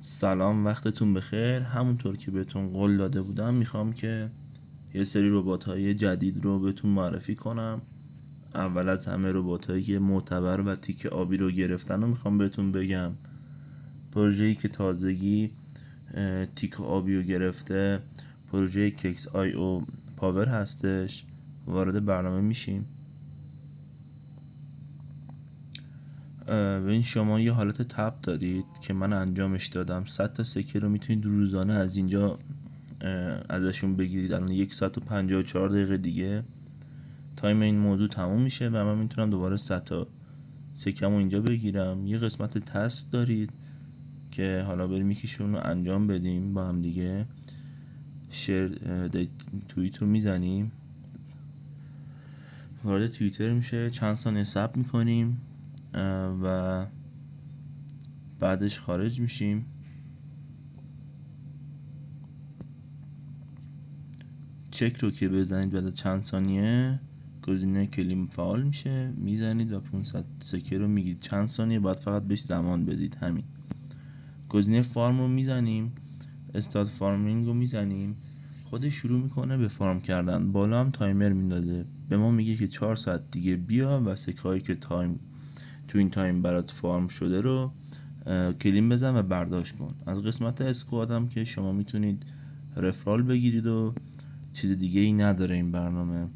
سلام، وقتتون بخیر. همونطور که بهتون قول داده بودم میخوام که یه سری ربات‌های جدید رو بهتون معرفی کنم. اول از همه ربات‌هایی که معتبر و تیک آبی رو گرفتن رو میخوام بهتون بگم. پروژه‌ای که تازگی تیک آبی رو گرفته پروژه ککس آی او پاور هستش. وارد برنامه میشیم. ببین، شما یه حالت تب دارید که من انجامش دادم. 100 تا سکه رو میتونید روزانه از اینجا ازشون بگیرید. الان 1 ساعت و 54 دقیقه دیگه تایم این موضوع تموم میشه و من میتونم دوباره 100 تا سکه‌مو اینجا بگیرم. یه قسمت تست دارید که حالا بریم یکیشون رو انجام بدیم با هم دیگه. شیر توییت رو میزنیم، وارد توییتر میشه، چند ثانیه صبر میکنیم و بعدش خارج میشیم. چک رو که بزنید بعد چند ثانیه گزینه کلیم فعال میشه، میزنید و 500 سکه رو میگید. چند ثانیه بعد فقط بهش زمان بدید. همین. گزینه فارم رو میزنیم، استارت فارمینگ رو میزنیم، خودش شروع میکنه به فارم کردن. بالا هم تایمر میندازه، به ما میگه که 4 ساعت دیگه بیا و سکه هایی که تو این تایم برات فارم شده رو کلیم بزن و برداشت کن. از قسمت اسکواد هم که شما میتونید رفرال بگیرید و چیز دیگه ای نداره این برنامه.